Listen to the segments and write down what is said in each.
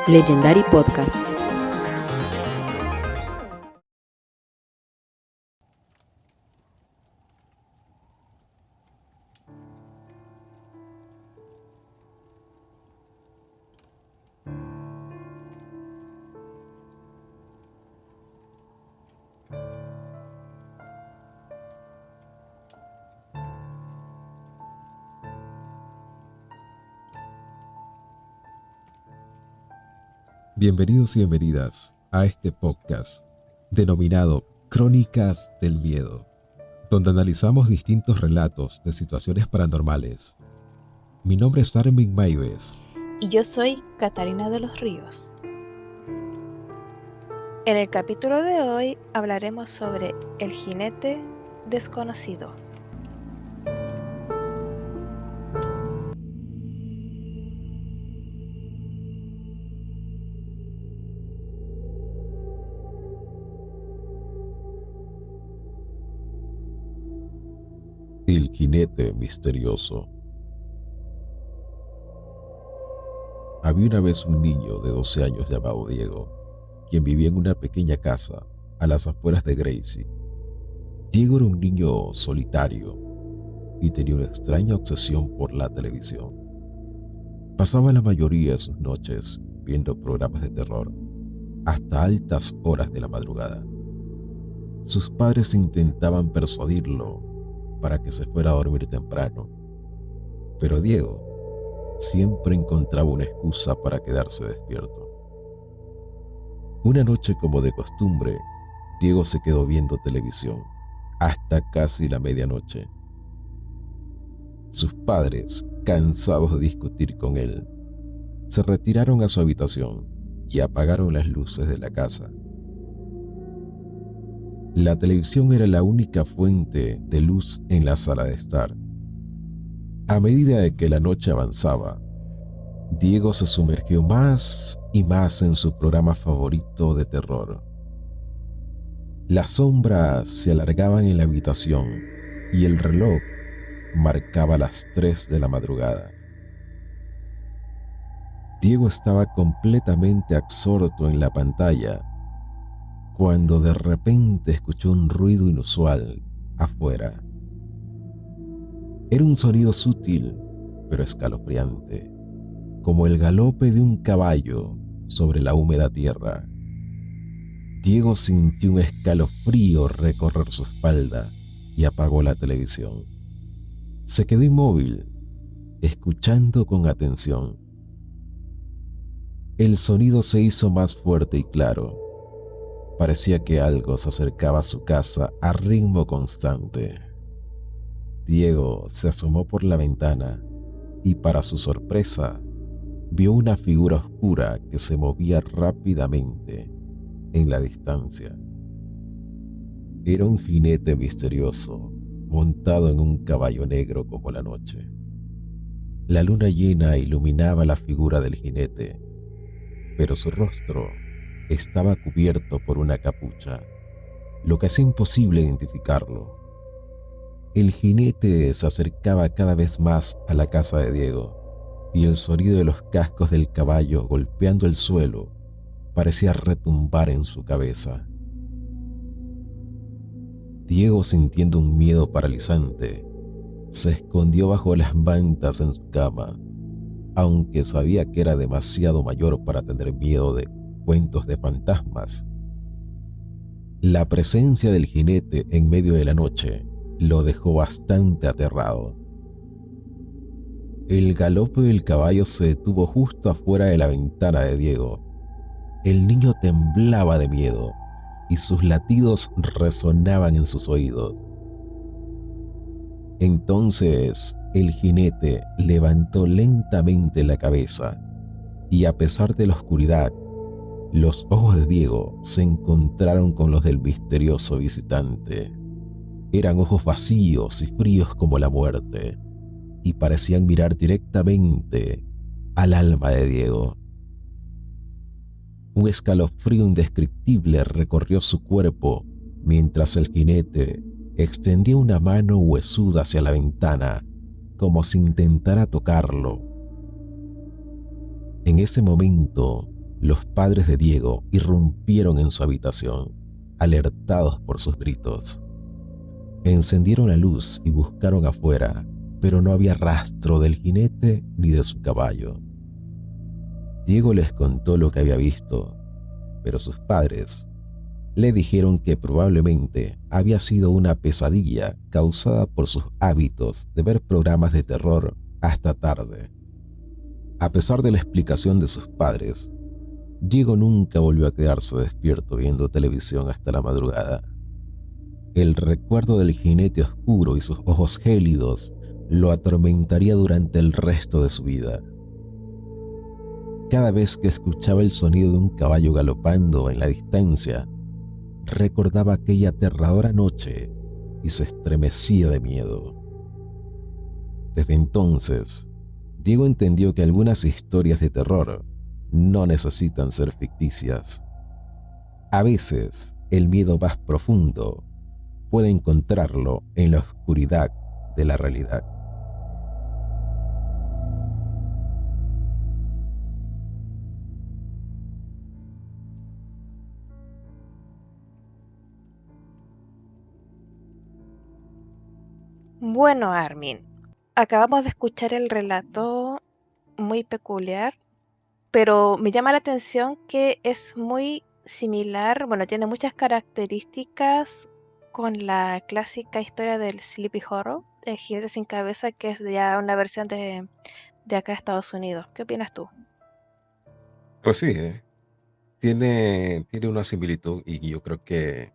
Legendary Podcast. Bienvenidos y bienvenidas a este podcast denominado Crónicas del Miedo, donde analizamos distintos relatos de situaciones paranormales. Mi nombre es Armin Maives. Y yo soy Catalina de los Ríos. En el capítulo de hoy hablaremos sobre el jinete desconocido. El jinete misterioso. Había una vez un niño de 12 años llamado Diego, quien vivía en una pequeña casa a las afueras de Gracie. Diego era un niño solitario y tenía una extraña obsesión por la televisión. Pasaba la mayoría de sus noches viendo programas de terror hasta altas horas de la madrugada. Sus padres intentaban persuadirlo para que se fuera a dormir temprano, pero Diego siempre encontraba una excusa para quedarse despierto. Una noche, como de costumbre, Diego se quedó viendo televisión hasta casi la medianoche. Sus padres, cansados de discutir con él, se retiraron a su habitación y apagaron las luces de la casa. La televisión era la única fuente de luz en la sala de estar. A medida de que la noche avanzaba, Diego se sumergió más y más en su programa favorito de terror. Las sombras se alargaban en la habitación y el reloj marcaba las 3 de la madrugada. Diego estaba completamente absorto en la pantalla cuando de repente escuchó un ruido inusual afuera. Era un sonido sutil pero escalofriante, como el galope de un caballo sobre la húmeda tierra. Diego sintió un escalofrío recorrer su espalda y apagó la televisión. Se quedó inmóvil, escuchando con atención. El sonido se hizo más fuerte y claro. Parecía que algo se acercaba a su casa a ritmo constante. Diego se asomó por la ventana y, para su sorpresa, vio una figura oscura que se movía rápidamente en la distancia. Era un jinete misterioso, montado en un caballo negro como la noche. La luna llena iluminaba la figura del jinete, pero su rostro estaba cubierto por una capucha, lo que hacía imposible identificarlo. El jinete se acercaba cada vez más a la casa de Diego, y el sonido de los cascos del caballo golpeando el suelo parecía retumbar en su cabeza. Diego, sintiendo un miedo paralizante, se escondió bajo las mantas en su cama, aunque sabía que era demasiado mayor para tener miedo de cuentos de fantasmas. La presencia del jinete en medio de la noche lo dejó bastante aterrado. El galope del caballo se detuvo justo afuera de la ventana de Diego. El niño temblaba de miedo y sus latidos resonaban en sus oídos. Entonces el jinete levantó lentamente la cabeza y, a pesar de la oscuridad, los ojos de Diego se encontraron con los del misterioso visitante. Eran ojos vacíos y fríos como la muerte, y parecían mirar directamente al alma de Diego. Un escalofrío indescriptible recorrió su cuerpo mientras el jinete extendía una mano huesuda hacia la ventana, como si intentara tocarlo. En ese momento, los padres de Diego irrumpieron en su habitación, alertados por sus gritos. Encendieron la luz y buscaron afuera, pero no había rastro del jinete ni de su caballo. Diego les contó lo que había visto, pero sus padres le dijeron que probablemente había sido una pesadilla causada por sus hábitos de ver programas de terror hasta tarde. A pesar de la explicación de sus padres, Diego nunca volvió a quedarse despierto viendo televisión hasta la madrugada. El recuerdo del jinete oscuro y sus ojos gélidos lo atormentaría durante el resto de su vida. Cada vez que escuchaba el sonido de un caballo galopando en la distancia, recordaba aquella aterradora noche y se estremecía de miedo. Desde entonces, Diego entendió que algunas historias de terror no necesitan ser ficticias. A veces, el miedo más profundo puede encontrarlo en la oscuridad de la realidad. Bueno, Armin, acabamos de escuchar el relato muy peculiar, pero me llama la atención que es muy similar, bueno, tiene muchas características con la clásica historia del Sleepy Hollow, el jinete sin cabeza, que es ya una versión de acá de Estados Unidos. ¿Qué opinas tú? Pues sí, tiene una similitud y yo creo que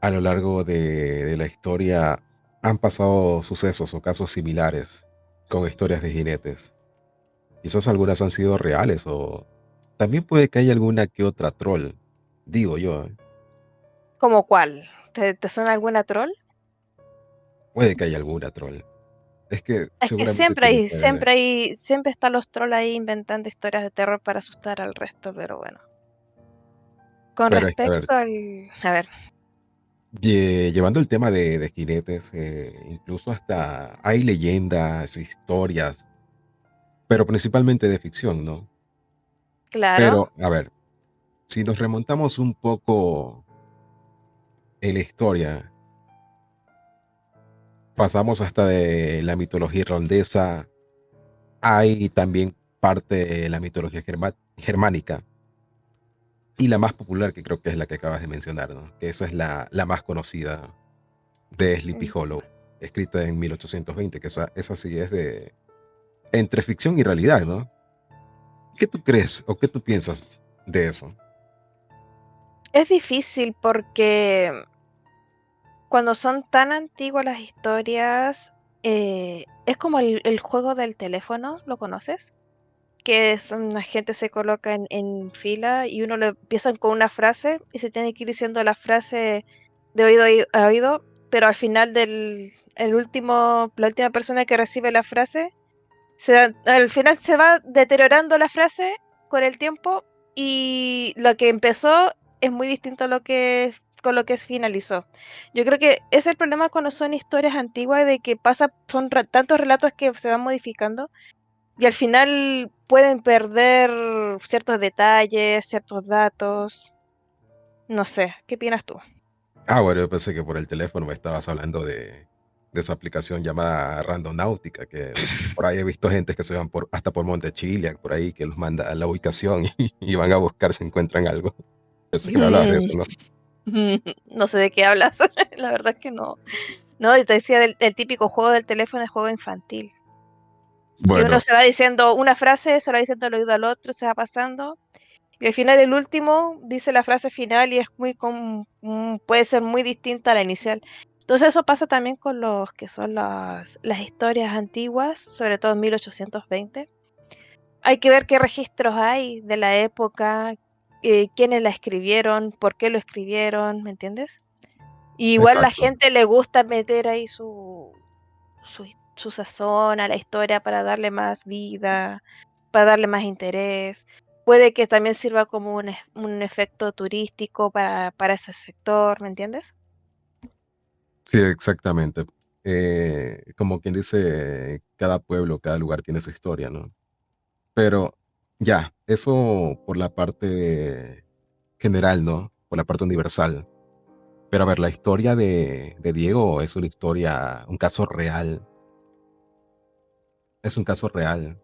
a lo largo de la historia han pasado sucesos o casos similares con historias de jinetes. Quizás algunas han sido reales o también puede que haya alguna que otra troll, digo yo, ¿eh? ¿Cómo cuál? ¿Te suena alguna troll? Puede que haya alguna troll. Es que Es que seguramente tiene que haber. siempre están los trolls ahí inventando historias de terror para asustar al resto, pero bueno. Con Pero es que, a ver, respecto al... A ver, llevando el tema de jinetes, incluso hasta hay leyendas, historias, pero principalmente de ficción, ¿no? claro, Pero, a ver, si nos remontamos un poco en la historia, pasamos hasta de la mitología irlandesa, hay también parte de la mitología germánica y la más popular que creo que es la que acabas de mencionar, ¿no? Que esa es la más conocida de Sleepy mm, Hollow, escrita en 1820, que esa sí es de entre ficción y realidad, ¿no? ¿Qué tú crees o qué tú piensas de eso? es difícil porque cuando son tan antiguas las historias, es como el juego del teléfono, ¿lo conoces? Que la gente se coloca en fila y uno le empiezan con una frase y se tiene que ir diciendo la frase de oído a oído, pero al final la última persona que recibe la frase, al final se va deteriorando la frase con el tiempo y lo que empezó es muy distinto a con lo que finalizó. Yo creo que ese es el problema cuando son historias antiguas de que son tantos relatos que se van modificando y al final pueden perder ciertos detalles, ciertos datos. No sé, ¿qué opinas tú? Ah, bueno, yo pensé que por el teléfono me estabas hablando de esa aplicación llamada Randonáutica, que por ahí he visto gente que se van hasta por Monte Chiliac, por ahí, que los manda a la ubicación y van a buscar si encuentran algo. Pensé que me hablabas de eso, ¿no? No sé de qué hablas, la verdad es que no. No, y te decía del típico juego del teléfono, el juego infantil. Que uno Bueno, se va diciendo una frase, se la va diciendo al oído al otro, se va pasando. Y al final el último dice la frase final y es puede ser muy distinta a la inicial. Entonces eso pasa también con los que son las historias antiguas, sobre todo en 1820. Hay que ver qué registros hay de la época, quiénes la escribieron, por qué lo escribieron, ¿me entiendes? Y igual la exacto. gente le gusta meter ahí su sazón a la historia para darle más vida, para darle más interés. Puede que también sirva como un efecto turístico para ese sector, ¿me entiendes? Sí, exactamente. Como quien dice, cada pueblo, cada lugar tiene su historia, ¿no? Pero Ya, eso por la parte general, ¿no? Por la parte universal. Pero a ver, la historia de Diego es una historia, un caso real. Es un caso real.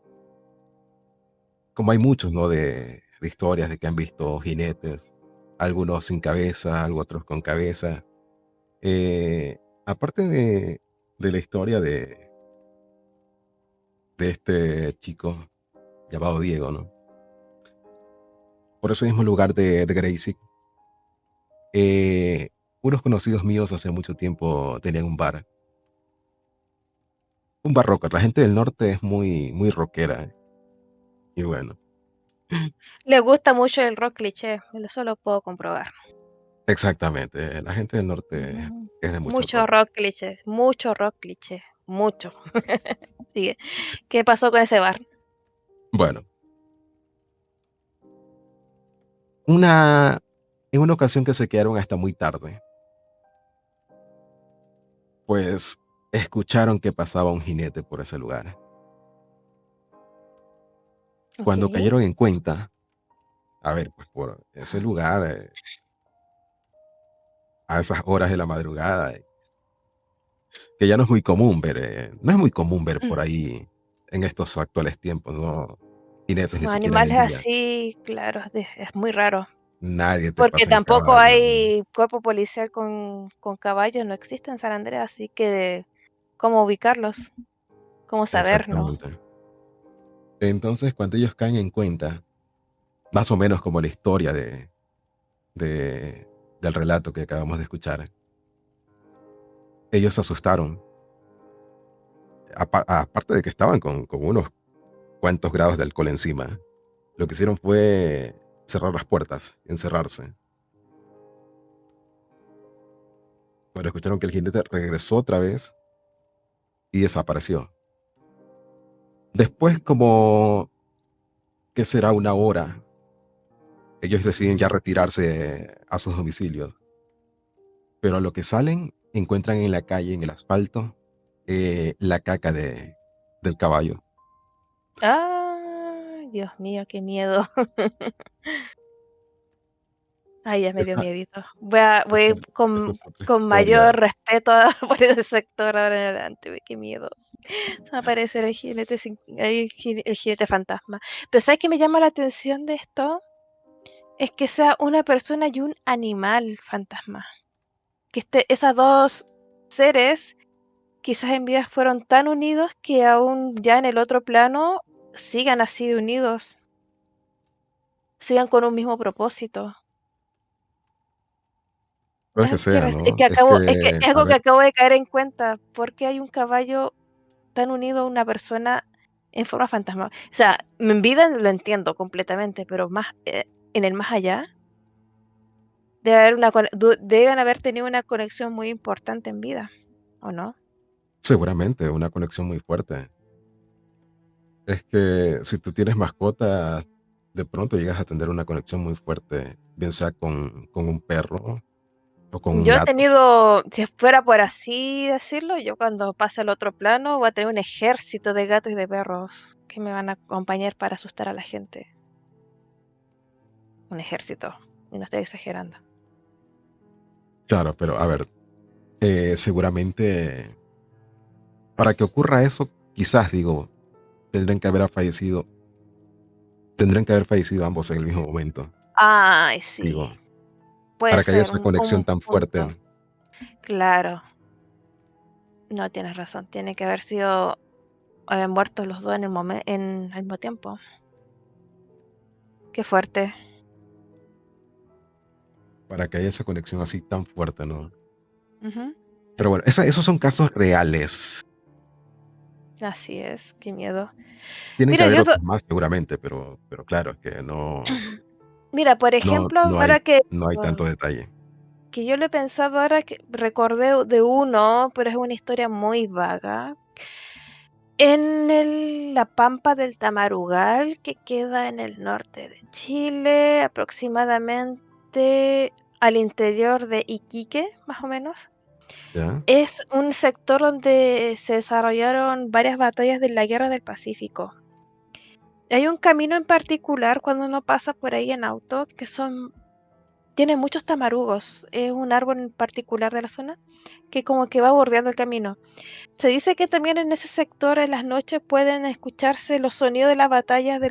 Como hay muchos, ¿no? De historias de que han visto jinetes, algunos sin cabeza, algo otros con cabeza. Aparte de la historia de este chico llamado Diego, ¿no? Por ese mismo lugar de Gracie, eh, unos conocidos míos hace mucho tiempo tenían un bar rocker. La gente del norte es muy, muy rockera, y bueno, Le gusta mucho el rock cliché, eso lo puedo comprobar. exactamente, la gente del norte Ujú. es de mucho rock. Mucho rock cliché, mucho. Sigue. ¿Qué pasó con ese bar? Bueno, una, en una ocasión que se quedaron hasta muy tarde, pues escucharon que pasaba un jinete por ese lugar. Cuando Okey. cayeron en cuenta, a ver, pues por ese lugar, a esas horas de la madrugada, que ya no es muy común ver, no es muy común ver Mm. por ahí en estos actuales tiempos, ¿no? Jinetes ni siquiera en el Animales día. así, claro, es muy raro, Nadie te porque pasa en tampoco caballo, ¿no? hay cuerpo policial con caballos, no existe en San Andrés, así que, ¿cómo ubicarlos? ¿Cómo saber, no? Exactamente. Entonces, cuando ellos caen en cuenta, más o menos como la historia de del relato que acabamos de escuchar, ellos se asustaron. Aparte de que estaban con unos cuantos grados de alcohol encima, lo que hicieron fue cerrar las puertas, encerrarse. Pero escucharon que el jinete regresó otra vez y desapareció. Después, como, ¿qué será? Una hora, ellos deciden ya retirarse a sus domicilios. Pero a lo que salen, encuentran en la calle, en el asfalto, la caca del caballo. Ay, Dios mío, qué miedo. Ay, ya me dio Esa, miedito. Voy a esa, ir esa con es otra mayor historia. respeto por ese sector ahora en adelante, uy, qué miedo. Se va a aparecer el jinete el jinete fantasma. Pero, ¿sabes qué me llama la atención de esto? Es que sea una persona y un animal fantasma. Que esas 2 seres, quizás en vida fueron tan unidos que aún ya en el otro plano sigan así de unidos, sigan con un mismo propósito. Puede Es que algo que sea, res ¿no? es A algo que ver, acabo de caer en cuenta, ¿por qué hay un caballo tan unido a una persona en forma fantasma? O sea, en vida lo entiendo completamente, pero más, en el más allá, deben haber tenido una conexión muy importante en vida, ¿o no? seguramente una conexión muy fuerte. Es que si tú tienes mascota, de pronto llegas a tener una conexión muy fuerte, bien sea con un perro o con un Yo he gato. tenido, si fuera por así decirlo, yo cuando pase al otro plano voy a tener un ejército de gatos y de perros que me van a acompañar para asustar a la gente. Un ejército, y no estoy exagerando. Claro, pero a ver, seguramente para que ocurra eso, quizás digo, tendrían que haber fallecido, tendrían que haber fallecido ambos en el mismo momento, Ay, sí, digo, puede para que haya ser esa conexión un tan punto. fuerte. Claro, no tienes razón, tiene que haber sido muertos los 2 en el al mismo tiempo. Qué fuerte. Para que haya esa conexión así tan fuerte, ¿no? Ujú. Pero bueno, esos son casos reales. Así es, qué miedo. Tienen que Mira, haber yo otros más seguramente, pero claro, es que mira, por no, ejemplo, no hay, ahora que no hay ah, tanto detalle. que yo lo he pensado ahora que recordé de uno, pero es una historia muy vaga. En la pampa del Tamarugal, que queda en el norte de Chile, aproximadamente al interior de Iquique, más o menos. ¿Ya? Es un sector donde se desarrollaron varias batallas de la Guerra del Pacífico. Hay un camino en particular cuando uno pasa por ahí en auto tiene muchos tamarugos. Es un árbol en particular de la zona que como que va bordeando el camino. Se dice que también en ese sector en las noches pueden escucharse los sonidos de las batallas de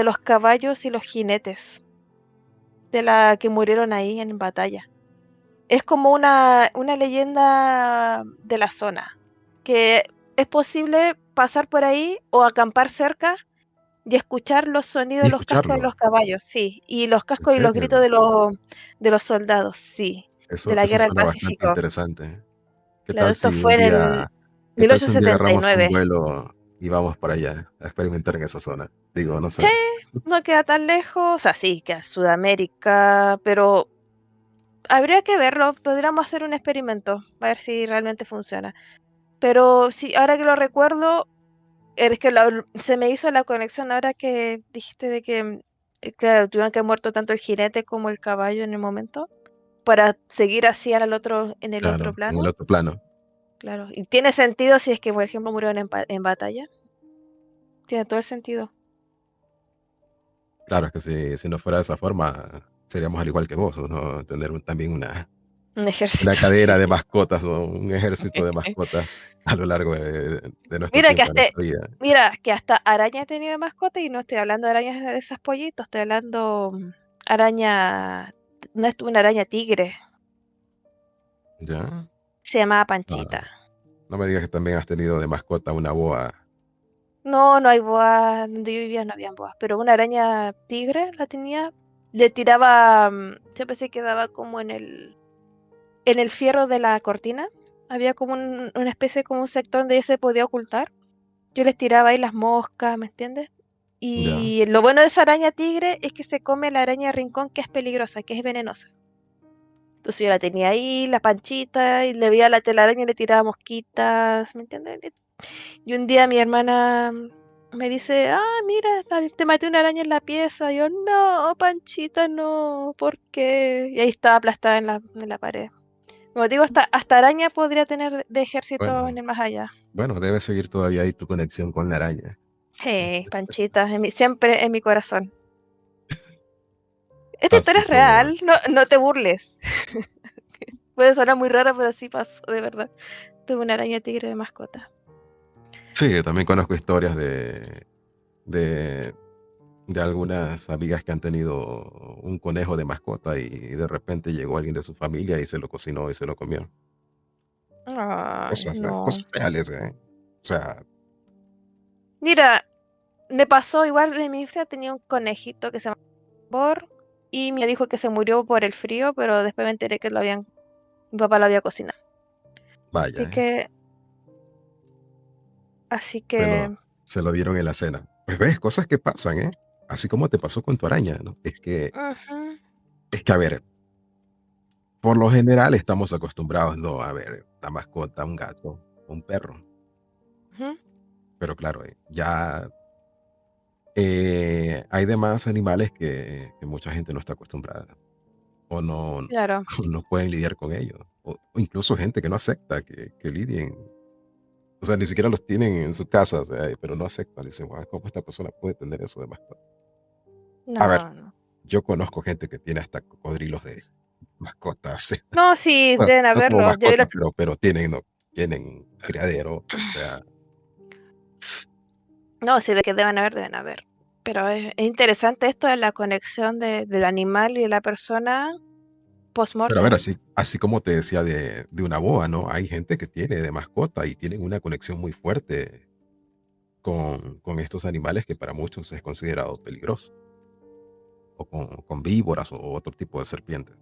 los caballos y los jinetes de la que murieron ahí en batalla. Es como una leyenda de la zona, que es posible pasar por ahí o acampar cerca y escuchar los sonidos Y de los cascos de escucharlo, los caballos, sí, y los en cascos y los gritos serio. de los soldados, sí, de la Eso Guerra del suena bastante Pacífico. interesante. ¿Qué Claro, tal esto si un fue en el día, qué tal si un día agarramos un 1879. vuelo y vamos para allá a experimentar en esa zona? Digo, no Sí, sé. no queda tan lejos, o sea, sí, queda Sudamérica, pero habría que verlo, podríamos hacer un experimento, a ver si realmente funciona. Pero sí, ahora que lo recuerdo, es que se me hizo la conexión ahora que dijiste de que, claro, tuvieron que haber muerto tanto el jinete como el caballo en el momento, para seguir así en el otro Claro, en el plano. otro plano. Claro, y tiene sentido si es que, por ejemplo, murieron en batalla. Tiene todo el sentido. Claro, es que si no fuera de esa forma, seríamos al igual que vos, ¿no? Tener también Un una ejército, cadena sí. de mascotas o un ejército de mascotas a lo largo de nuestro Mira que tiempo, de hasta, nuestra vida. mira que hasta araña he tenido de mascota y no estoy hablando de arañas de esas pollitos, estoy hablando araña, no es una araña tigre, ¿Ya? se llamaba Ah, Panchita. no me digas que también has tenido de mascota una boa. No, no hay boas, donde yo vivía no habían boas, pero una araña tigre la tenía, le tiraba, siempre se quedaba como en el fierro de la cortina, había como una especie, como un sector donde ella se podía ocultar. Yo les tiraba ahí las moscas, ¿me entiendes? ¿Ya? Y lo bueno de esa araña tigre es que se come la araña rincón, que es peligrosa, que es venenosa. Entonces yo la tenía ahí, la Panchita, y le veía la telaraña y le tiraba mosquitas, ¿me entiendes? Y un día mi hermana me dice, ah, mira, te maté una araña en la pieza. Y yo, no, Panchita, no, ¿por qué? Y ahí estaba aplastada en la pared. Como te digo, hasta araña podría tener de ejército en Bueno, el más allá. bueno, debe seguir todavía ahí tu conexión con la araña. Sí, Panchita, siempre en mi corazón. Esta historia Así es como, real, no, no te burles. Puede sonar muy rara, pero sí pasó, de verdad. Tuve una araña tigre de mascota. sí, también conozco historias de, de algunas amigas que han tenido un conejo de mascota y de repente llegó alguien de su familia y se lo cocinó y se lo comió. Ay, Cosas, no. cosas reales, ¿eh? O sea, Mira, me pasó igual en mi infancia tenía un conejito que se llama Bor y me dijo que se murió por el frío, pero después me enteré que mi papá lo había cocinado. Así vaya, ¿eh? que, así Se lo, que, se lo dieron en la cena. Pues ves, cosas que pasan, ¿eh? Así como te pasó con tu araña, ¿no? ujú, Es que, a ver, por lo general estamos acostumbrados, ¿no? A ver, una mascota, un gato, un perro. ujú, Pero claro, ya hay demás animales que mucha gente no está acostumbrada o no, claro. no pueden lidiar con ellos. O incluso gente que no acepta que lidien. O sea, ni siquiera los tienen en su casa, o sea, pero no aceptan. Dicen, "Guau, ¿cómo esta persona puede tener eso de mascota?". A ver, No, no. yo conozco gente que tiene hasta cocodrilos de mascotas. No, sí, Bueno, deben no como haberlo. mascotas, pero tienen, ¿no? Tienen criadero, o sea, No, sí, de que deben haber, deben haber. Pero es interesante esto de la conexión del animal y de la persona pero a ver, post-mortem. así como te decía de una boa, ¿no? Hay gente que tiene de mascota y tienen una conexión muy fuerte con estos animales que para muchos es considerado peligroso, o con víboras o otro tipo de serpientes.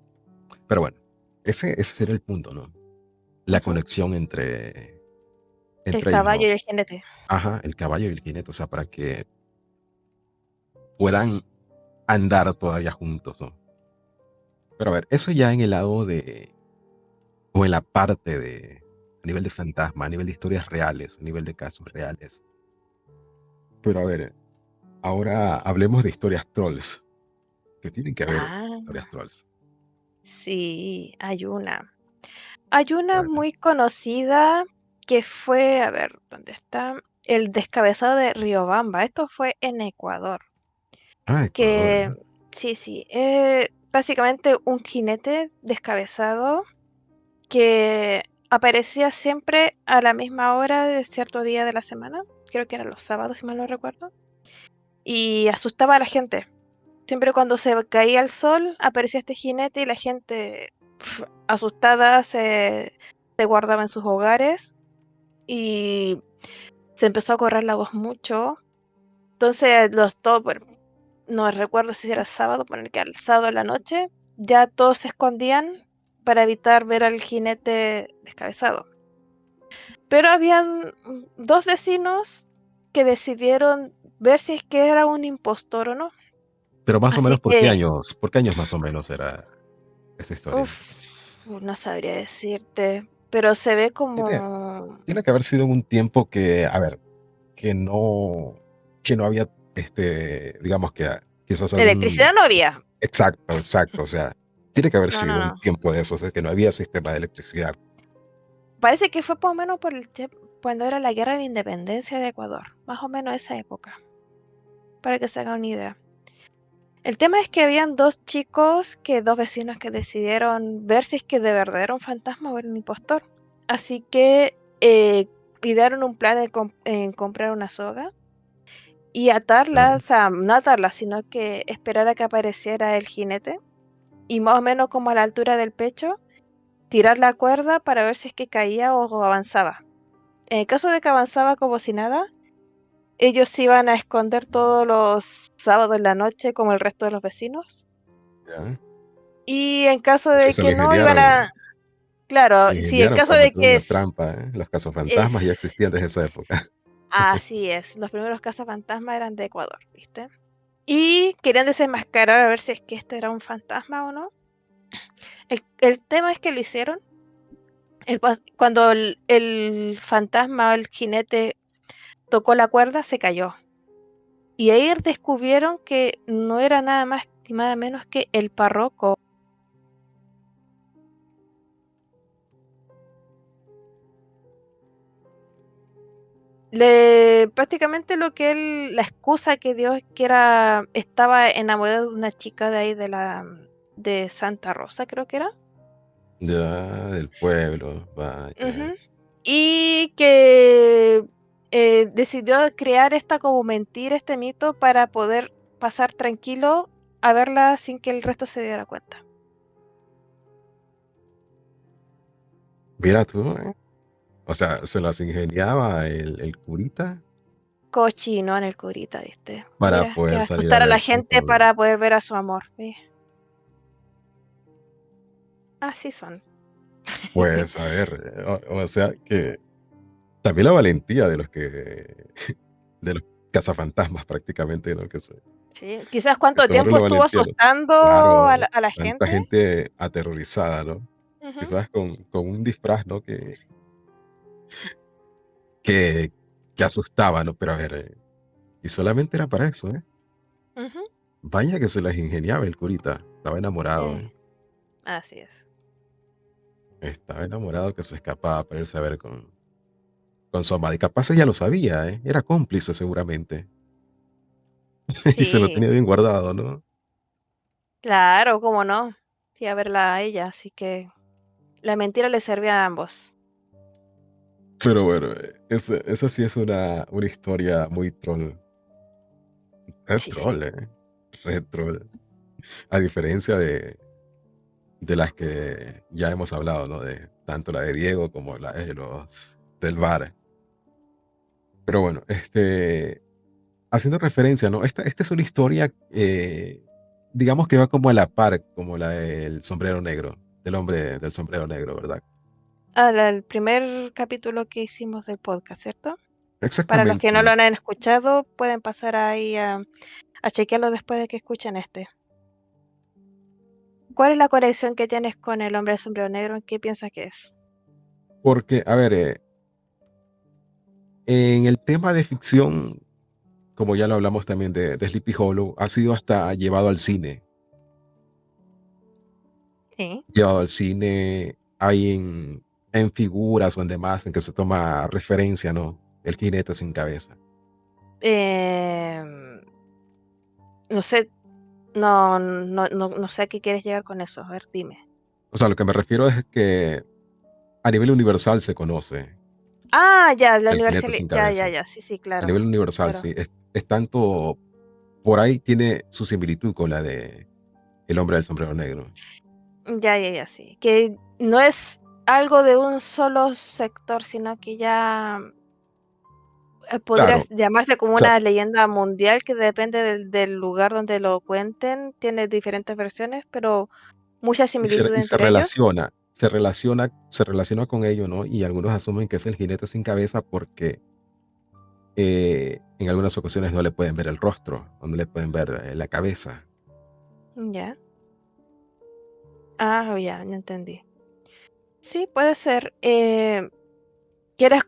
Pero bueno, ese sería el punto, ¿no? La Ujú. conexión El entre ellos, caballo ¿no? y el jinete. Ajá, el caballo y el jinete, o sea, para que puedan andar todavía juntos, ¿no? Pero a ver, eso ya en el lado o en la parte a nivel de fantasma, a nivel de historias reales, a nivel de casos reales. Pero a ver, ahora hablemos de historias trolls, que tienen que haber Ah, historias trolls. sí, hay una. Hay A una ver, muy conocida que fue, a ver, ¿dónde está? el descabezado de Riobamba. Esto fue en Ecuador. Ah, Ecuador, Que ¿eh? sí, básicamente un jinete descabezado que aparecía siempre a la misma hora de cierto día de la semana. Creo que eran los sábados, si mal no recuerdo. Y asustaba a la gente. Siempre cuando se caía el sol, aparecía este jinete y la gente asustada se guardaba en sus hogares y se empezó a correr la voz mucho. Entonces, bueno, no recuerdo si era sábado, poner que al sábado en la noche, ya todos se escondían para evitar ver al jinete descabezado. Pero habían dos vecinos que decidieron ver si es que era un impostor o no. Pero más o Así menos, que, por qué años más o menos era esa historia? uff, no sabría decirte, pero se ve Tiene, como tiene que haber sido en un tiempo que, a ver, que no, que no había, digamos que quizás electricidad no había. exacto, exacto, o sea, tiene que haber No, no, sido un no. tiempo de esos, que no había sistema de electricidad. Parece que fue por lo menos por el tiempo cuando era la guerra de independencia de Ecuador, más o menos esa época, para que se hagan una idea. El tema es que habían dos vecinos que decidieron ver si es que de verdad era un fantasma o era un impostor. Así que idearon un plan en comprar una soga y atarla, o ¿Ya? sea, no atarla, sino que esperar a que apareciera el jinete y más o menos como a la altura del pecho, tirar la cuerda para ver si es que caía o avanzaba. En el caso de que avanzaba como si nada, ellos se iban a esconder todos los sábados en la noche como el resto de los vecinos. ¿Ya? Y en caso O sea, de que no, iban a... se Claro, le sí, en ingeniaron caso para de meter que una trampa, ¿eh? Los cazafantasmas ya es... existían desde esa época. Así es, los primeros cazafantasmas eran de Ecuador, ¿viste? Y querían desenmascarar a ver si es que este era un fantasma o no. El tema es que lo hicieron. Cuando el fantasma o el jinete tocó la cuerda, se cayó. Y ahí descubrieron que no era nada más ni nada menos que el párroco. Prácticamente la excusa que dio es que estaba enamorado de una chica de ahí de Santa Rosa, creo que era. Ya, del pueblo, vaya. Ujú. Y que decidió crear esta como mentira, este mito, para poder pasar tranquilo a verla sin que el resto se diera cuenta. Mira tú, ¿eh? O sea, se las ingeniaba el curita Cochino en el curita, ¿viste? para Mira, que poder salir a asustar a ver la gente para poder ver a su amor. ¿Ve? Así son. pues, a ver, o sea, que también la valentía de los de los cazafantasmas prácticamente, ¿no? Sí, quizás Que cuánto tomaron tiempo la estuvo valentía, ¿no? asustando Claro, a la tanta gente. gente aterrorizada, ¿no? Ujú, Quizás con un disfraz, ¿no? Que, que asustaba, ¿no? Pero a ver, y solamente era para eso, ¿eh? ujú. Vaya que se las ingeniaba el curita. Estaba enamorado, ¿eh? Así es. Estaba enamorado que se escapaba para irse a ver con su amada. Y capaz ella lo sabía, ¿eh? Era cómplice seguramente. Y se lo Sí, tenía bien guardado, ¿no? claro, cómo no. Sí, a verla a ella, así que la mentira le servía a ambos. Pero bueno, esa sí es una historia muy troll. Red Sí, sí. troll, ¿eh? Red troll. A diferencia de las que ya hemos hablado, ¿no? De tanto la de Diego como la de los del bar. Pero bueno, haciendo referencia, ¿no? Esta es una historia, digamos que va como a la par, como la del sombrero negro, del hombre del sombrero negro, ¿verdad? El primer capítulo que hicimos del podcast, ¿cierto? Para los que Exactamente, no lo ¿no? han escuchado, pueden pasar ahí a chequearlo después de que escuchen este. ¿Cuál es la conexión que tienes con el hombre del sombrero negro? ¿Qué piensas que es? Porque, a ver, en el tema de ficción, como ya lo hablamos también de Sleepy Hollow, ha sido hasta Sí. llevado al cine, hay en figuras o en demás en que se toma referencia, ¿no? El jinete sin cabeza. Em, no sé, no sé a qué quieres llegar con eso. A ver, dime. O sea, lo que me refiero es que a nivel universal se conoce Ah, ya, la el jinete universalidad. sin Ya, ya, cabeza. ya. Sí, sí, A claro. nivel universal, Claro. sí. Es tanto, por ahí tiene su similitud con la de El hombre del sombrero negro. Ya, ya, ya, sí. Que no es algo de un solo sector, sino que ya podría Claro, llamarse como o sea, una leyenda mundial que depende del lugar donde lo cuenten, tiene diferentes versiones, pero mucha similitud y entre ellos. se relaciona con ello, ¿no? Y algunos asumen que es el jinete sin cabeza porque en algunas ocasiones no le pueden ver el rostro o no le pueden ver la cabeza. Ya. Ah, ya, ya entendí. Sí, puede ser. ¿Quieres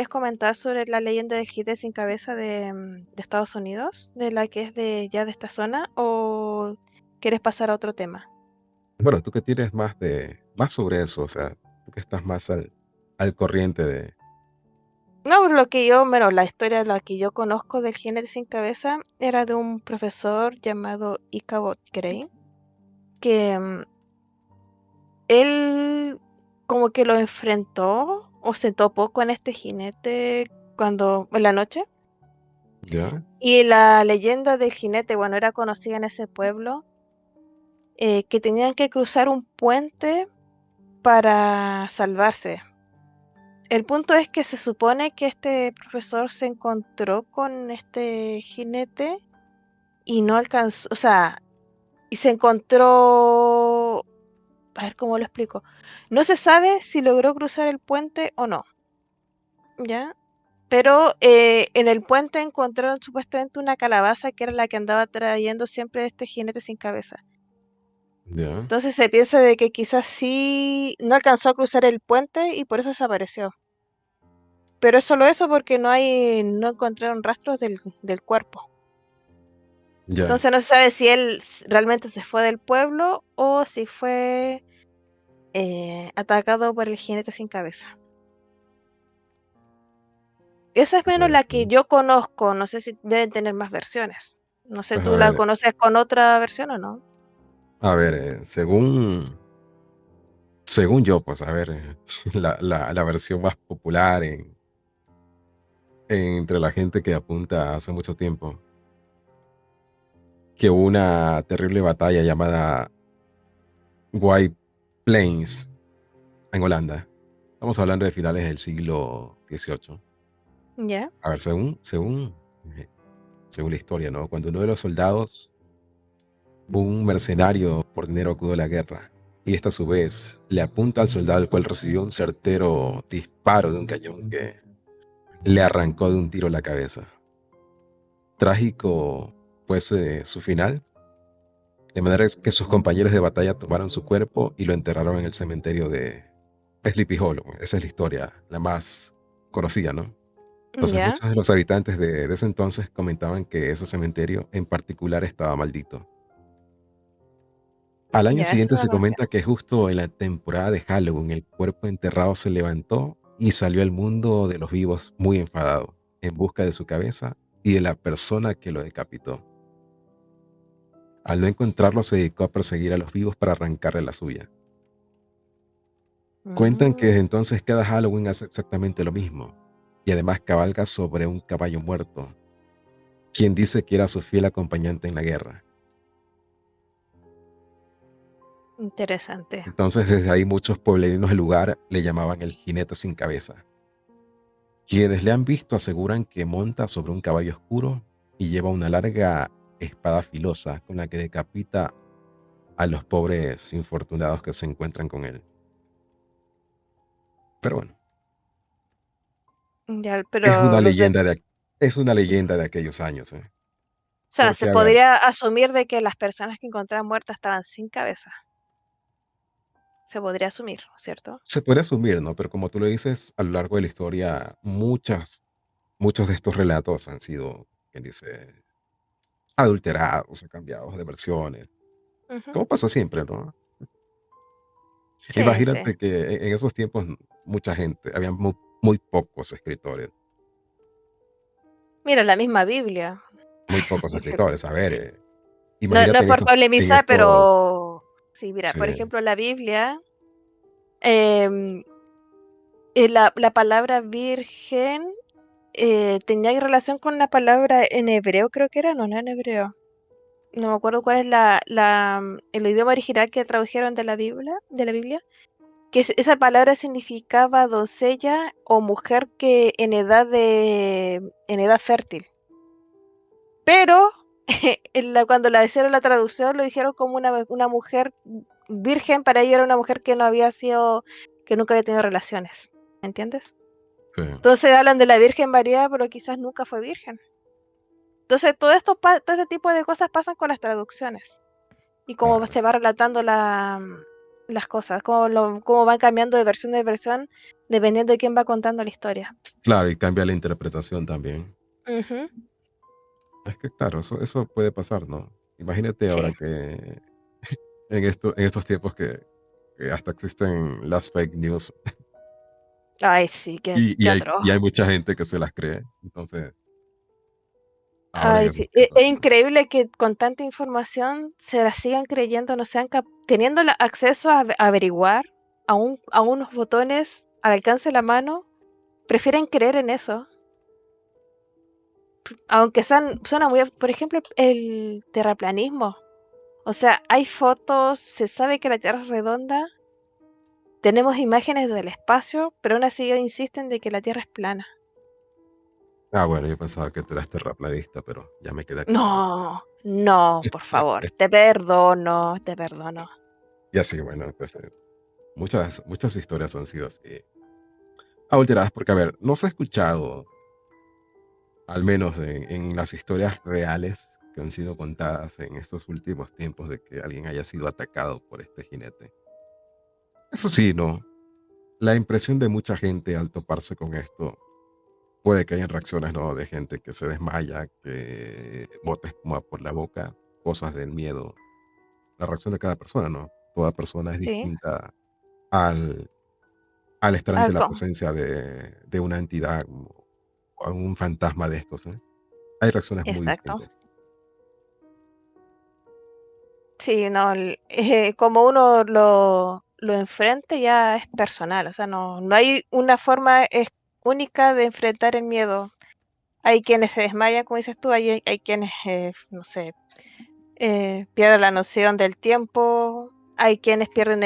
comentar sobre la leyenda del jinete sin cabeza de Estados Unidos, de la que es de ya de esta zona, o quieres pasar a otro tema? Bueno, tú que tienes más sobre eso, o sea, tú que estás más al corriente de... No, bueno, la historia la que yo conozco del jinete sin cabeza era de un profesor llamado Ichabod Crane, que él como que lo enfrentó o se topó con este jinete cuando en la noche. ¿Ya? Y la leyenda del jinete, bueno, era conocida en ese pueblo, que tenían que cruzar un puente para salvarse. El punto es que se supone que este profesor se encontró con este jinete y no alcanzó, o sea, y se encontró, a ver cómo lo explico. No se sabe si logró cruzar el puente o no, ¿ya? Pero en el puente encontraron supuestamente una calabaza que era la que andaba trayendo siempre este jinete sin cabeza. ¿Ya? Entonces se piensa de que quizás sí no alcanzó a cruzar el puente y por eso desapareció. Pero es solo eso porque no encontraron rastros del cuerpo. Ya. Entonces no se sabe si él realmente se fue del pueblo o si fue atacado por el jinete sin cabeza. Esa es menos Pues, la que yo conozco, no sé si deben tener más versiones. No sé, pues ¿tú la conoces con otra versión o no? a ver, según yo, pues a ver, la versión más popular entre la gente que apunta hace mucho tiempo, que hubo una terrible batalla llamada White Plains en Holanda. Estamos hablando de finales del siglo XVIII. Ya, A ver, eh, según la historia, ¿no? Cuando uno de los soldados, un mercenario por dinero acudió a la guerra, y esta a su vez le apunta al soldado el cual recibió un certero disparo de un cañón que le arrancó de un tiro la cabeza. Trágico pues su final, de manera que sus compañeros de batalla tomaron su cuerpo y lo enterraron en el cementerio de Sleepy Hollow. Esa es la historia, la más conocida, ¿no? Entonces ya, muchos de los habitantes de ese entonces comentaban que ese cementerio en particular estaba maldito. Al año ya, eso siguiente no lo se conocía. comenta que justo en la temporada de Halloween el cuerpo enterrado se levantó y salió al mundo de los vivos muy enfadado, en busca de su cabeza y de la persona que lo decapitó. Al no encontrarlo se dedicó a perseguir a los vivos para arrancarle la suya. Cuentan que Mm, desde entonces cada Halloween hace exactamente lo mismo y además cabalga sobre un caballo muerto, quien dice que era su fiel acompañante en la guerra. interesante. Entonces desde ahí muchos pueblerinos del lugar le llamaban el jinete sin cabeza. Quienes le han visto aseguran que monta sobre un caballo oscuro y lleva una larga espada filosa con la que decapita a los pobres infortunados que se encuentran con él. Pero bueno, Ya, es una pero es una leyenda de aquellos años, ¿eh? o sea, se Porque, a ver, podría asumir de que las personas que encontraban muertas estaban sin cabeza. Se podría asumir, ¿cierto? se puede asumir, ¿no? Pero como tú lo dices, a lo largo de la historia, muchos de estos relatos han sido, quien dice, adulterados o cambiados de versiones, Ujú. como pasa siempre, ¿no? Sí, sí. Imagínate que en esos tiempos mucha gente, había muy pocos escritores. Mira, la misma Biblia. Muy pocos escritores. A ver, No imagínate es por en polemizar, estos, pero sí, mira, sí. por ejemplo, la Biblia, em, la palabra virgen tenía relación con la palabra en hebreo, creo que era, no en hebreo. No me acuerdo cuál es el idioma original que tradujeron de la Biblia, que esa palabra significaba doncella o mujer que en edad fértil. Pero cuando la hicieron la traducción, lo dijeron como una mujer virgen, para ella era una mujer que no había sido, que nunca había tenido relaciones, ¿me entiendes? Sí, Entonces hablan de la Virgen María, pero quizás nunca fue virgen. Entonces todo este tipo de cosas pasan con las traducciones y cómo claro. se va relatando las cosas, cómo van cambiando de versión en versión dependiendo de quién va contando la historia. Claro, y cambia la interpretación también. Ujú. Es que claro, eso puede pasar, ¿no? Imagínate ahora Sí. que en estos tiempos que hasta existen las fake news Ay, sí, qué, y qué hay atroz. y hay mucha gente que se las cree. Entonces, ahora en Ay, esos sí. Es tiempos increíble que con tanta información se la sigan creyendo, no sean teniendo acceso a averiguar a unos botones al alcance de la mano, prefieren creer en eso. Aunque suena muy, por ejemplo, el terraplanismo. O sea, hay fotos, se sabe que la Tierra es redonda, tenemos imágenes del espacio, pero aún así ellos insisten de que la Tierra es plana. bueno, yo pensaba que tú eras terraplanista, pero ya me queda claro. No, no, por favor, te perdono, te perdono. Y así, bueno, pues, muchas historias han sido así, adulteradas, porque, a ver, no se ha escuchado, al menos en las historias reales que han sido contadas en estos últimos tiempos, de que alguien haya sido atacado por este jinete. Eso sí, no. La impresión de mucha gente al toparse con esto, puede que hayan reacciones, ¿no? De gente que se desmaya, que bota espuma por la boca, cosas del miedo. La reacción de cada persona, ¿no? Toda persona es Sí, distinta al, al estar ante la algo, presencia de una entidad o un fantasma de estos, ¿eh? Hay reacciones muy exacto. distintas. Sí, no, como uno lo enfrente ya es personal, o sea, no hay una forma única de enfrentar el miedo. Hay quienes se desmayan, como dices tú, hay quienes, no sé, pierden la noción del tiempo, hay quienes pierden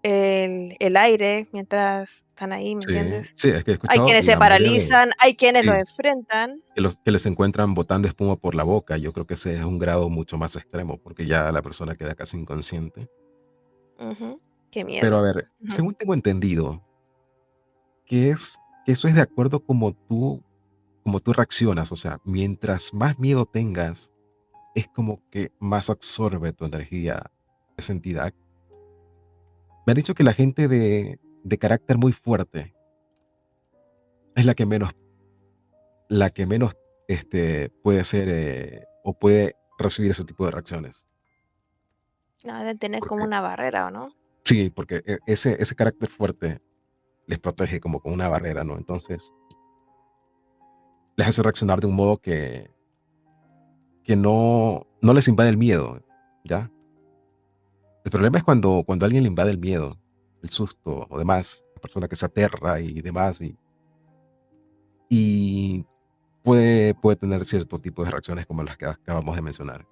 el aire mientras están ahí, ¿me Sí, entiendes? sí, es que he Hay escuchado quienes se la mayoría de, paralizan, hay quienes lo sí, enfrentan. que les encuentran botando espuma por la boca. Yo creo que ese es un grado mucho más extremo, porque ya la persona queda casi inconsciente. Ujú, qué Pero a miedo. ver, Ujú. según tengo entendido, que eso es de acuerdo como tú reaccionas, o sea, mientras más miedo tengas, es como que más absorbe tu energía esa entidad. Me han dicho que la gente de carácter muy fuerte es la que menos puede ser, o puede recibir ese tipo de reacciones. Ah, deben tener como Porque una barrera, ¿o no? sí, porque ese carácter fuerte les protege como con una barrera, ¿no? Entonces, les hace reaccionar de un modo que no les invade el miedo, ¿ya? El problema es cuando a alguien le invade el miedo, el susto o demás, la persona que se aterra y demás, y puede tener cierto tipo de reacciones como las que acabamos de mencionar.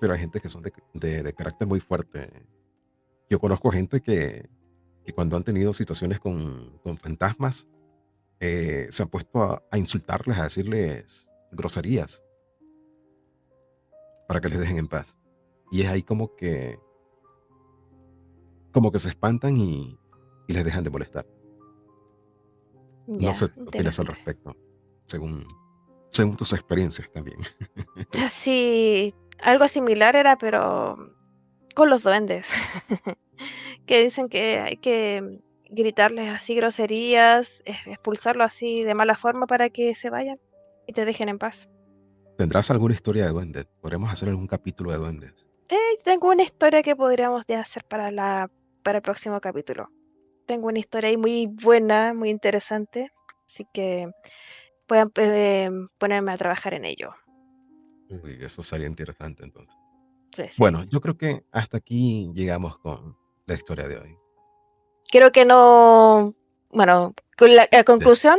Pero hay gente que son de carácter muy fuerte. Yo conozco gente que cuando han tenido situaciones con fantasmas, se han puesto a insultarles, a decirles groserías para que les dejen en paz. Y es ahí como que se espantan y les dejan de molestar. No sé Ya, qué opinas al interesante. respecto, según según tus experiencias también. Sí, algo similar era, pero con los duendes, que dicen que hay que gritarles así groserías, expulsarlo así de mala forma para que se vayan y te dejen en paz. ¿Tendrás alguna historia de duendes? Podremos hacer algún capítulo de duendes. Tengo una historia que podríamos ya hacer para el próximo capítulo. Tengo una historia ahí muy buena, muy interesante, así que pueda ponerme a trabajar en ello. Uy, eso sería interesante entonces. Sí, sí. Bueno, yo creo que hasta aquí llegamos con la historia de hoy. Creo que no, bueno, con la Ya, conclusión,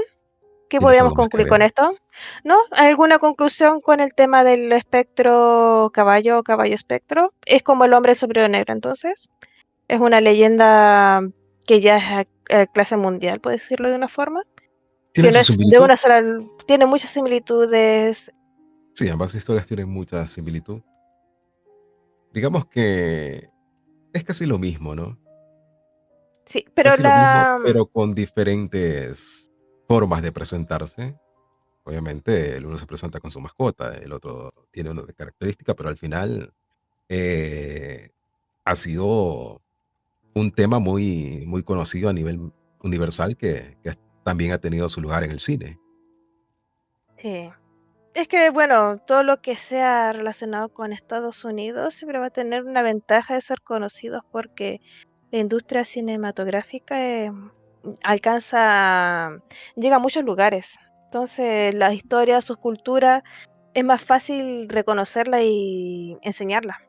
¿qué ¿tienes podríamos algo más que concluir con agregar? esto? ¿No? ¿Alguna conclusión con el tema del espectro caballo o caballo espectro? Es como el hombre sombrero negro, entonces. Es una leyenda que ya es clase mundial, por decirlo de una forma. Que ¿Tienen no su es de similitud? una sola, tiene muchas similitudes. Sí, ambas historias tienen mucha similitud. Digamos que es casi lo mismo, ¿no? Sí, pero Casi lo mismo, la, pero con diferentes formas de presentarse. Obviamente, el uno se presenta con su mascota, el otro tiene una característica, pero al final eh, ha sido un tema muy, muy conocido a nivel universal que también ha tenido su lugar en el cine. sí. Es que, bueno, todo lo que sea relacionado con Estados Unidos siempre va a tener una ventaja de ser conocidos porque la industria cinematográfica alcanza, llega a muchos lugares. Entonces, las historias, sus culturas, es más fácil reconocerla y enseñarla.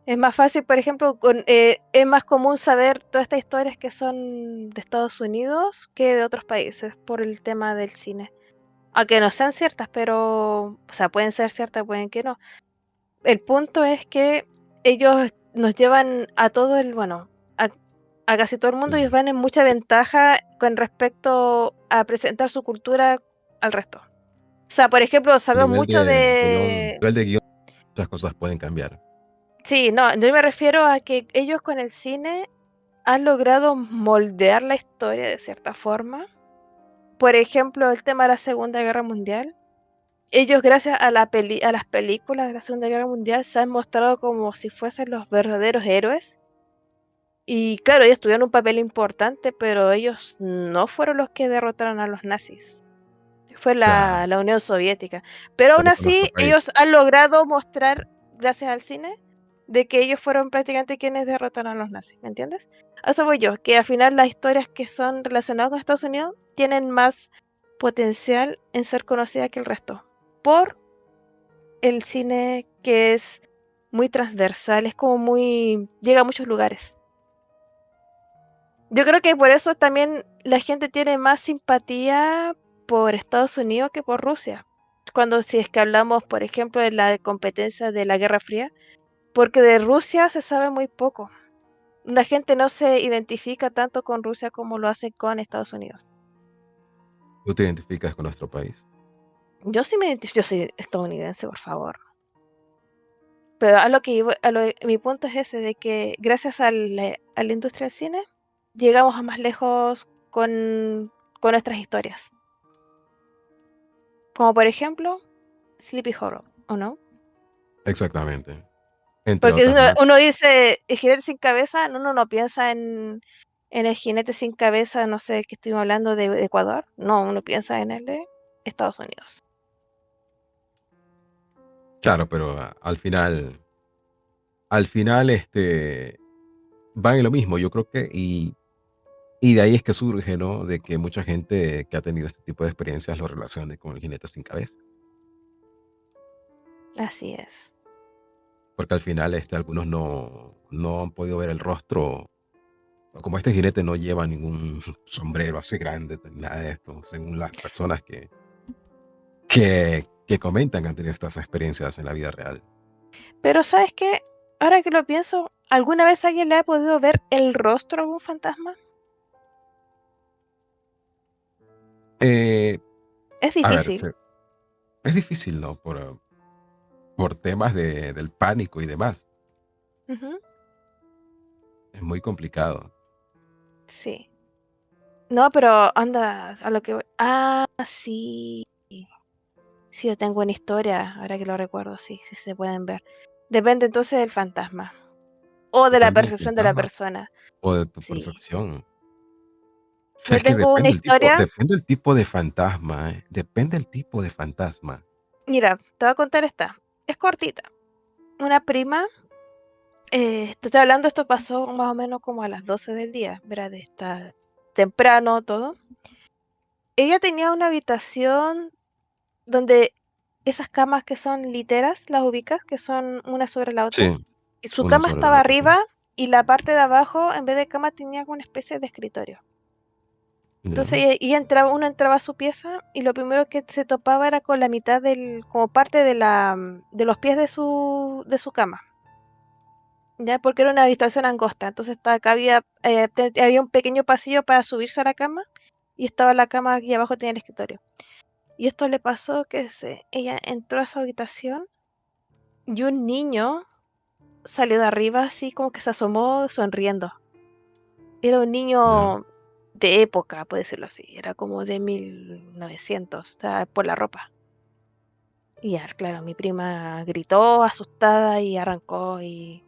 Es más fácil, por ejemplo, es más común saber todas estas historias que son de Estados Unidos que de otros países por el tema del cine. Aunque no sean ciertas, pero, o sea, pueden ser ciertas, pueden que no. El punto es que ellos nos llevan a todo el, bueno, a casi todo el mundo, ellos El van en mucha ventaja con respecto a presentar su cultura al resto. O sea, por ejemplo, sabemos nivel mucho de... nivel de guión, muchas cosas pueden cambiar. Sí, no, yo me refiero a que ellos con el cine han logrado moldear la historia de cierta forma. Por ejemplo, el tema de la Segunda Guerra Mundial. Ellos, gracias a a las películas de la Segunda Guerra Mundial, se han mostrado como si fuesen los verdaderos héroes. Y claro, ellos tuvieron un papel importante, pero ellos no fueron los que derrotaron a los nazis. Fue Claro, la Unión Soviética. Pero aún por eso nuestro así, país. ellos han logrado mostrar, gracias al cine, de que ellos fueron prácticamente quienes derrotaron a los nazis, ¿me entiendes? A eso voy yo, que al final las historias que son relacionadas con Estados Unidos tienen más potencial en ser conocidas que el resto. Por el cine que es muy transversal, es como muy... llega a muchos lugares. Yo creo que por eso también la gente tiene más simpatía por Estados Unidos que por Rusia. Cuando si es que hablamos, por ejemplo, de la competencia de la Guerra Fría, porque de Rusia se sabe muy poco. La gente no se identifica tanto con Rusia como lo hace con Estados Unidos. Tú te identificas con nuestro país. Yo sí me identifico, yo soy estadounidense, por favor. Pero a lo que mi punto es ese, de que gracias a la industria del cine, llegamos a más lejos con nuestras historias. Como por ejemplo, Sleepy Hollow, ¿o no? Exactamente. Entre Porque otras más. uno dice el jinete sin cabeza, uno no piensa en el jinete sin cabeza, no sé, que estuvimos hablando de Ecuador. No, uno piensa en el de Estados Unidos. Claro, pero al final, van en lo mismo. Yo creo que, y de ahí es que surge, ¿no? De que mucha gente que ha tenido este tipo de experiencias lo relacione con el jinete sin cabeza. Así es. Porque al final, algunos no han podido ver el rostro. O como este jinete no lleva ningún sombrero así grande, nada de esto, según las personas que comentan que han tenido estas experiencias en la vida real. Pero ¿sabes qué? Ahora que lo pienso, ¿alguna vez alguien le ha podido ver el rostro a algún fantasma? Eh, Es a ver, difícil. es difícil, ¿no? Por temas del pánico y demás. Ujú. Es muy complicado. Sí. No, pero anda, a lo que voy. Ah, sí. Sí, yo tengo una historia, ahora que lo recuerdo, sí, sí se pueden ver. Depende entonces del fantasma o de la Depende del percepción de la fantasma persona. o de tu Sí. percepción. Yo Es que tengo una historia, depende del tipo de fantasma, depende del tipo de fantasma. mira, te voy a contar esta. Es cortita. Una prima, te estoy hablando, esto pasó más o menos como a las 12 del día, ¿verdad? Está temprano todo. ella tenía una habitación donde esas camas que son literas, ¿las ubicas? Que son una sobre la otra. Sí, Y su una cama sobre la estaba otra, sí. arriba y la parte de abajo, en vez de cama, tenía como una especie de escritorio. Entonces Ya, uno entraba a su pieza y lo primero que se topaba era con la mitad como parte de los pies de su cama. Ya, porque era una habitación angosta, entonces acá había un pequeño pasillo para subirse a la cama y estaba la cama aquí abajo, tenía el escritorio. Y esto le pasó que ella entró a esa habitación y un niño salió de arriba así como que se asomó sonriendo. Era un ya, niño de época, puede decirlo así, era como de 1900, o sea, por la ropa. Y ya, claro, mi prima gritó asustada y arrancó y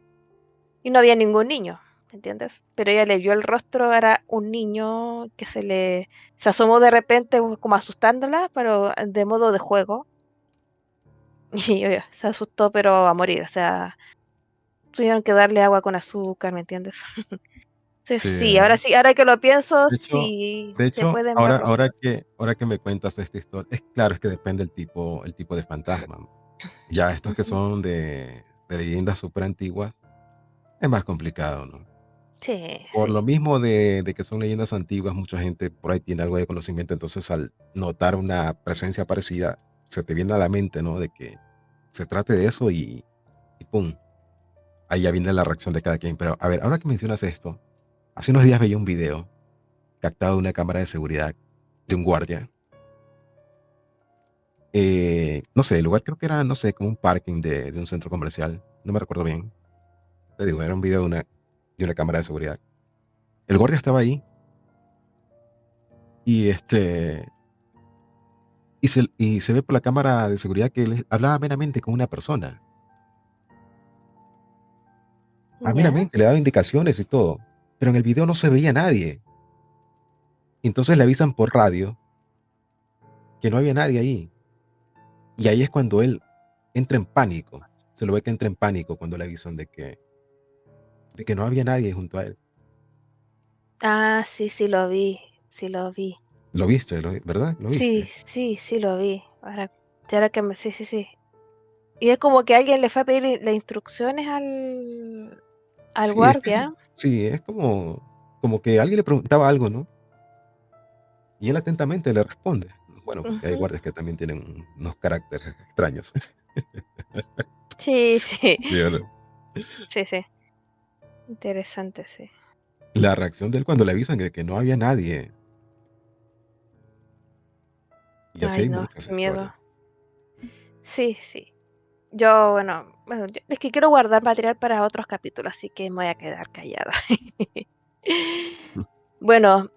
no había ningún niño, ¿entiendes? Pero ella le vio el rostro, era un niño que se asomó de repente como asustándola, pero de modo de juego. Y oye, se asustó, pero a morir, o sea, tuvieron que darle agua con azúcar, ¿me entiendes? Entonces, sí. sí, ahora que lo pienso, De hecho, sí de se hecho, pueden ver ahora, rostros. ahora que me cuentas esta historia, es claro, es que depende el tipo de fantasma. Ya estos que Ujú. son de leyendas súper antiguas, es más complicado, ¿no? Sí, Por sí. lo mismo de que son leyendas antiguas, mucha gente por ahí tiene algo de conocimiento, entonces al notar una presencia parecida, se te viene a la mente, ¿no? De que se trate de eso y pum, ahí ya viene la reacción de cada quien. Pero a ver, ahora que mencionas esto, hace unos días veía un video captado de una cámara de seguridad de un guardia. No sé, el lugar creo que era, no sé, como un parking de un centro comercial, no me recuerdo bien. Te digo, era un video de una cámara de seguridad. El guardia estaba ahí y y se ve por la cámara de seguridad que él hablaba meramente con una persona. ¿Ya? Meramente, le daba indicaciones y todo. Pero en el video no se veía nadie. Entonces le avisan por radio que no había nadie ahí. Y ahí es cuando él entra en pánico. Se lo ve que entra en pánico cuando le avisan de que no había nadie junto a él. Ah, sí, sí lo vi, sí lo vi. ¿Lo viste? ¿Verdad? ¿Lo Sí, viste? sí, sí lo vi. Ahora que sí, sí, sí. Y es como que alguien le fue a pedir las instrucciones al Sí, es que guardia. sí, es como que alguien le preguntaba algo, ¿no? Y él atentamente le responde. Bueno, porque hay Ujú. guardias que también tienen unos caracteres extraños. Sí, sí. ¿Sí o no? Sí, sí. Interesante, sí. La reacción de él cuando le avisan de que no había nadie. Y así Ay, hay no, muchas qué miedo. historias. Sí, sí. Bueno, es que quiero guardar material para otros capítulos, así que me voy a quedar callada. Bueno,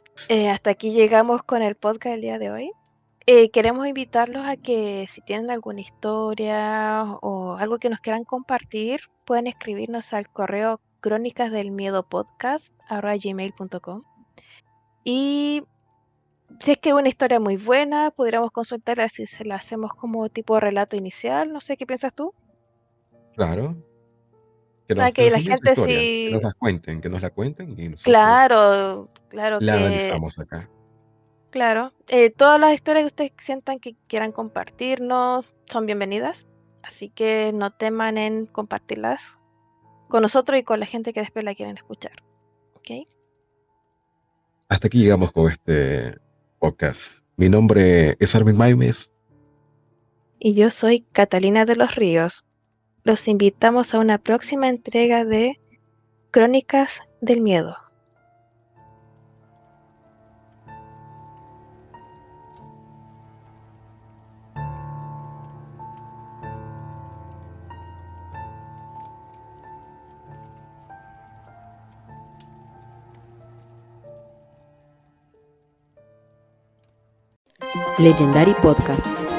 hasta aquí llegamos con el podcast del día de hoy. Queremos invitarlos a que si tienen alguna historia o algo que nos quieran compartir, pueden escribirnos al correo crónicasdelmiedopodcast@gmail.com. Y si es que es una historia muy buena, pudiéramos consultarla si se la hacemos como tipo relato inicial. No sé qué piensas tú. Claro, Para que que nos la envíen su gente historia, que nos sí, las cuenten, que nos la cuenten y nosotros claro, claro la que, analizamos acá. claro, todas las historias que ustedes sientan que quieran compartirnos son bienvenidas. Así que no teman en compartirlas con nosotros y con la gente que después la quieren escuchar. ¿Ok? Hasta aquí llegamos con este podcast. Mi nombre es Armin Maimes. Y yo soy Catalina de los Ríos. Los invitamos a una próxima entrega de Crónicas del Miedo. Legendary Podcast.